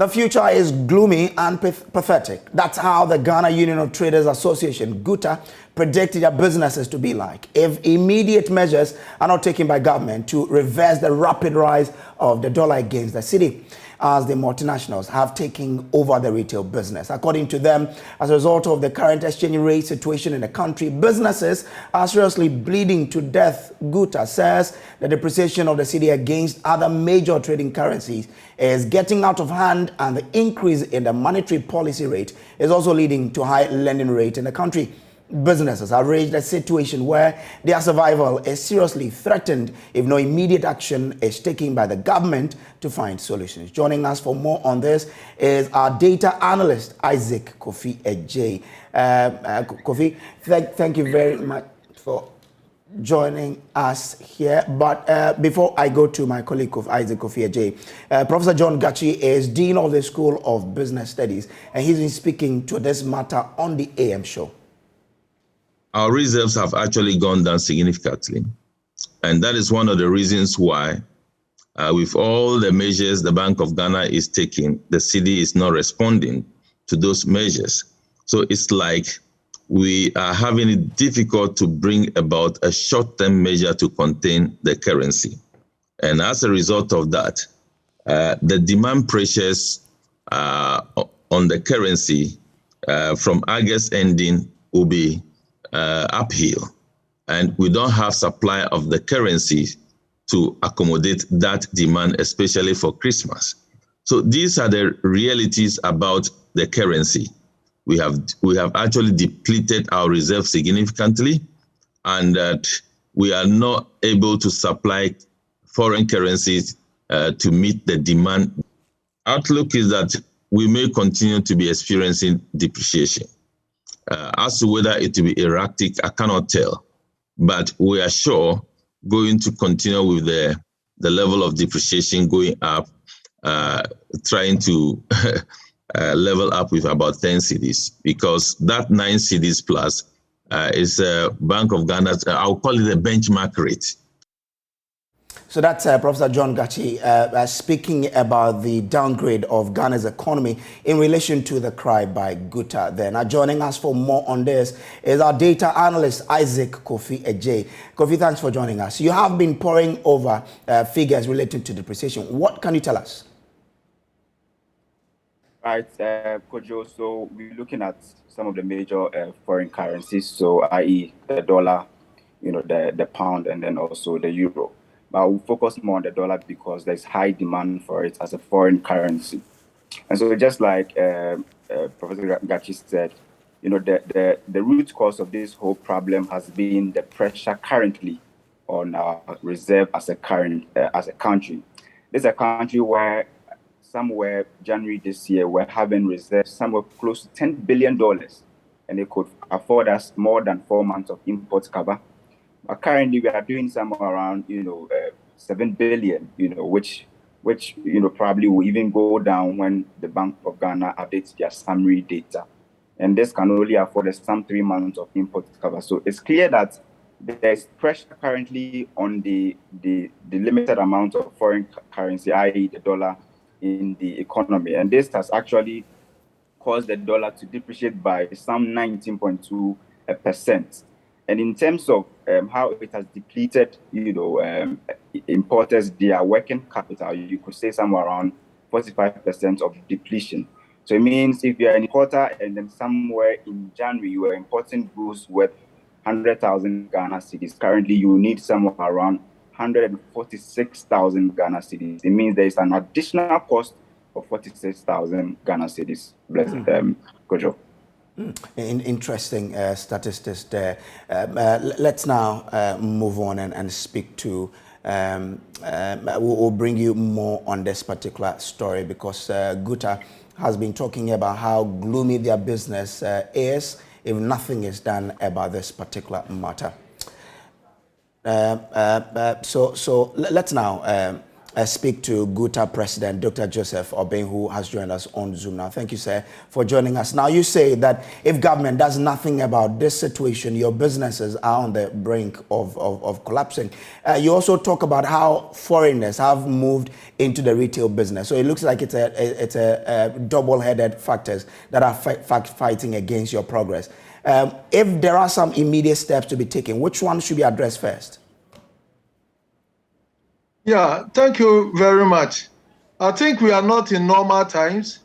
The future is gloomy and pathetic. That's how the Ghana Union of Traders Association, GUTA, predicted their businesses to be like if immediate measures are not taken by government to reverse the rapid rise of the dollar against the cedi, as the multinationals have taken over the retail business. According to them, as a result of the current exchange rate situation in the country, businesses are seriously bleeding to death. GUTA says the depreciation of the cedi against other major trading currencies is getting out of hand, and the increase in the monetary policy rate is also leading to high lending rate in the country. Businesses have raised a situation where their survival is seriously threatened if no immediate action is taken by the government to find solutions. Joining us for more on this is our data analyst, Isaac Kofi Ejay. Kofi, thank you very much for joining us here. But before I go to my colleague Isaac Kofi Ejay, Professor John Gachi is Dean of the School of Business Studies, and he's been speaking to this matter on the AM show. Our reserves have actually gone down significantly. And that is one of the reasons why, with all the measures the Bank of Ghana is taking, the cedi is not responding to those measures. So it's like we are having it difficult to bring about a short-term measure to contain the currency. And as a result of that, the demand pressures on the currency from August ending will be uphill, and we don't have supply of the currency to accommodate that demand, especially for Christmas. So these are the realities about the currency. We have actually depleted our reserves significantly, and that we are not able to supply foreign currencies to meet the demand. Outlook is that we may continue to be experiencing depreciation. As to whether it will be erratic, I cannot tell. But we are sure going to continue with the level of depreciation going up, trying to level up with about 10 cedis, because that 9 cedis plus is Bank of Ghana's, I'll call it a benchmark rate. So that's Professor John Gachi speaking about the downgrade of Ghana's economy in relation to the cry by GUTA. Then joining us for more on this is our data analyst, Isaac Kofi Ejay. Kofi, thanks for joining us. You have been poring over figures related to depreciation. What can you tell us? Right, Kojo, so we're looking at some of the major foreign currencies, so i.e. the dollar, the pound, and then also the euro. But we'll focus more on the dollar because there's high demand for it as a foreign currency. And so just like Professor Gachi said, the root cause of this whole problem has been the pressure currently on our reserve as a country. This is a country where somewhere January this year, we're having reserves somewhere close to $10 billion, and it could afford us more than 4 months of import cover. But currently, we are doing somewhere around, 7 billion, which probably will even go down when the Bank of Ghana updates their summary data. And this can only afford us some 3 months of import cover. So it's clear that there's pressure currently on the limited amount of foreign currency, i.e. the dollar, in the economy. And this has actually caused the dollar to depreciate by some 19.2%. And in terms of how it has depleted, importers, their working capital, you could say somewhere around 45% of depletion. So it means if you're an importer and then somewhere in January you are importing goods worth 100,000 Ghana cedis, currently you need somewhere around 146,000 Ghana cedis. It means there is an additional cost of 46,000 Ghana cedis. Kojo. Interesting statistics there. Let's now move on and speak to, we'll bring you more on this particular story because GUTA has been talking about how gloomy their business is if nothing is done about this particular matter. So let's now speak to GUTA President Dr. Joseph Obeng, who has joined us on Zoom now. Thank you, sir, for joining us. Now, you say that if government does nothing about this situation, your businesses are on the brink of collapsing. You also talk about how foreigners have moved into the retail business. So it looks like it's a double-headed factors that are fighting against your progress. If there are some immediate steps to be taken, which one should be addressed first? Yeah, thank you very much. I think we are not in normal times.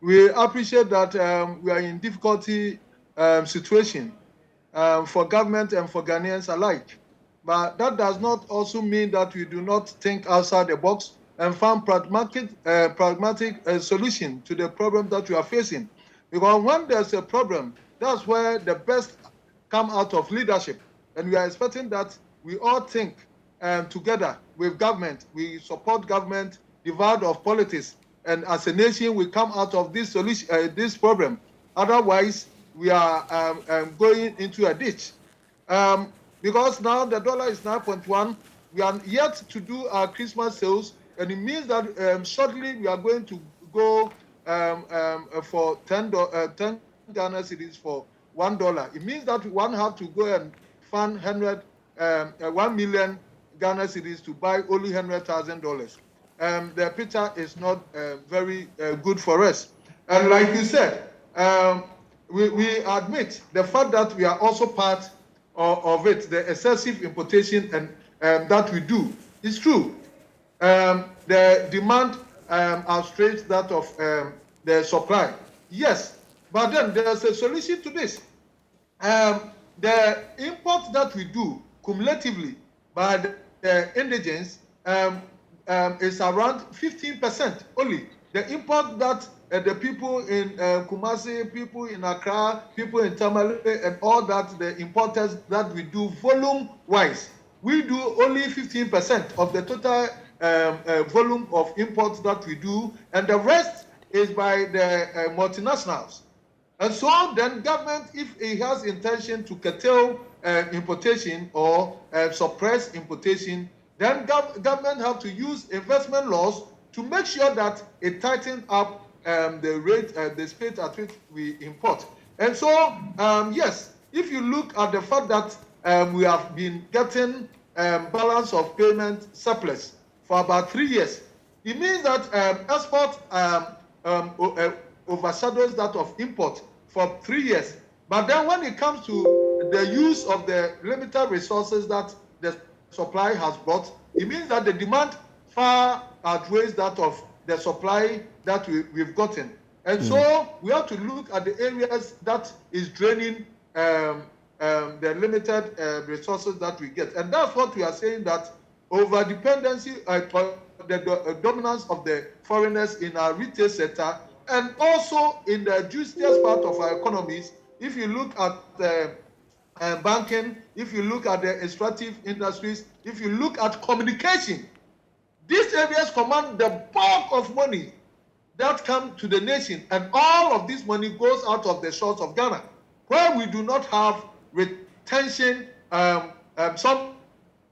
We appreciate that we are in difficulty situation for government and for Ghanaians alike. But that does not also mean that we do not think outside the box and find pragmatic solution to the problem that we are facing. Because when there's a problem, that's where the best come out of leadership. And we are expecting that we all think together with government, we support government, devoid of politics, and as a nation, we come out of this solution, this problem. Otherwise, we are going into a ditch. Because now the dollar is 9.1, we are yet to do our Christmas sales, and it means that shortly we are going to go for 10 Ghana cedis for $1. It means that one have to go and fund 1 million Ghana cedis to buy only $100,000. The picture is not very good for us. And like you said, we admit the fact that we are also part of it, the excessive importation and that we do. It's true. The demand outstrips that of the supply. Yes, but then there's a solution to this. The imports that we do cumulatively by the indigents is around 15% only. The import that the people in Kumasi, people in Accra, people in Tamale, and all that, the importers that we do volume-wise, we do only 15% of the total volume of imports that we do, and the rest is by the multinationals. And so then government, if it has intention to curtail importation or suppress importation, then government have to use investment laws to make sure that it tightens up the rate, the speed at which we import. And so, yes, if you look at the fact that we have been getting balance of payment surplus for about 3 years, it means that export overshadows that of import for 3 years. But then when it comes to the use of the limited resources that the supply has brought, it means that the demand far outweighs that of the supply that we've gotten. And so we have to look at the areas that is draining the limited resources that we get. And that's what we are saying, that over dependency, the dominance of the foreigners in our retail sector, and also in the juiciest part of our economies. If you look at the banking, if you look at the extractive industries, if you look at communication, these areas command the bulk of money that come to the nation, and all of this money goes out of the shores of Ghana, where we do not have retention, some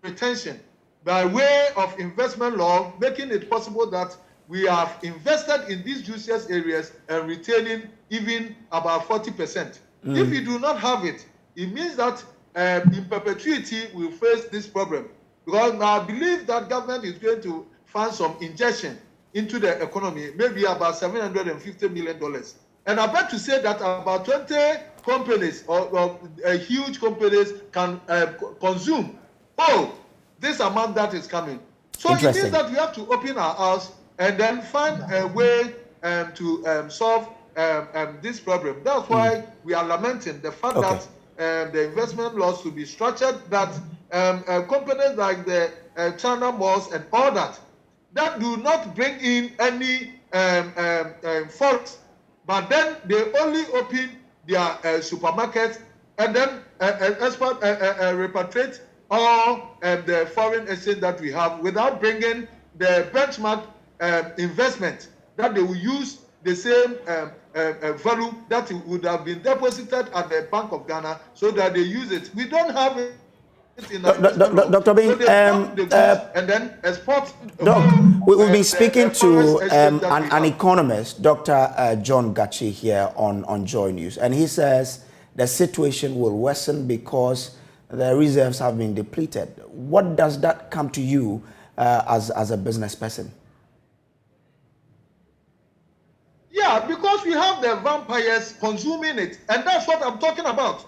retention by way of investment law, making it possible that we have invested in these juiciest areas and retaining even about 40%. If we do not have it, it means that in perpetuity we'll face this problem. Because I believe that government is going to find some injection into the economy, maybe about $750 million. And I bet to say that about 20 companies or huge companies can consume this amount that is coming. So it means that we have to open our eyes and then find a way to solve this problem. That's why we are lamenting the fact that the investment laws should be structured that companies like the China malls and all that do not bring in any forex, but then they only open their supermarkets and then repatriate all the foreign exchange that we have without bringing the benchmark investment that they will use the same value that would have been deposited at the Bank of Ghana so that they use it. We don't have Dr. Bing, and then export. Doc, we've been speaking to an economist, Dr. John Gachi, here on Joy News, and he says the situation will worsen because the reserves have been depleted. What does that come to you as a business person? Yeah, because we have the vampires consuming it, and that's what I'm talking about.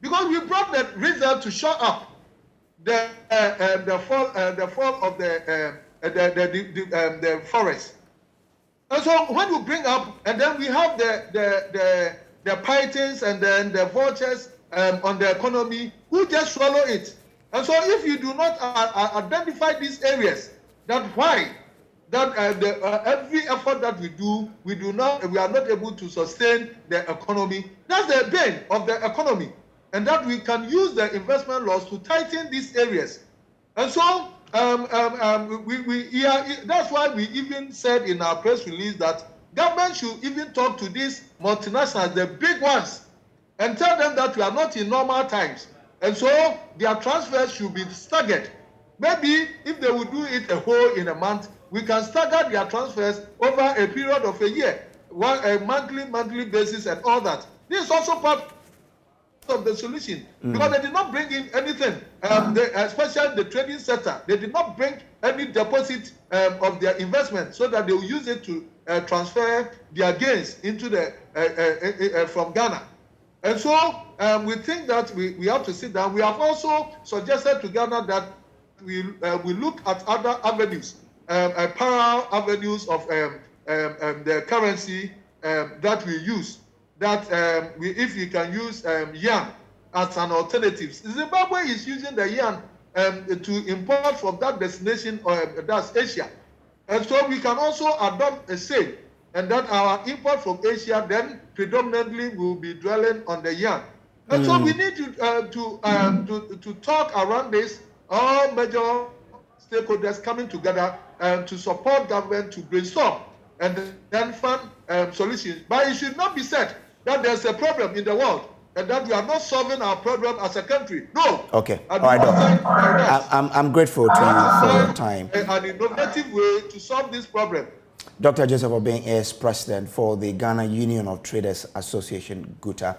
Because we brought the reserve to shut up the fall of the forest. And so when you bring up, and then we have the pythons and then the vultures on the economy who just swallow it. And so if you do not identify these areas, that's why that every effort that we do, we are not able to sustain the economy. That's the bane of the economy, and that we can use the investment laws to tighten these areas. And so that's why we even said in our press release that government should even talk to these multinationals, the big ones, and tell them that we are not in normal times. And so their transfers should be staggered. Maybe if they would do it a whole in a month, we can stagger their transfers over a period of a year, a monthly basis and all that. This is also part of the solution, because they did not bring in anything, especially the trading sector. They did not bring any deposit of their investment so that they will use it to transfer their gains into from Ghana. And so we think that we have to sit down. We have also suggested to Ghana that we look at other avenues, parallel avenues of the currency that we use. That if we can use yuan as an alternative. Zimbabwe is using the yuan to import from that destination, that's Asia. And so we can also adopt a same, and that our import from Asia then predominantly will be dwelling on the yuan. And so we need to talk around this, all major stakeholders coming together to support government to brainstorm and then find solutions. But it should not be said that there's a problem in the world and that we are not solving our problem as a country. No. Okay. All right, Doctor. I'm grateful to you for your time. An innovative way to solve this problem. Dr. Joseph Obeng is president for the Ghana Union of Traders Association, GUTA.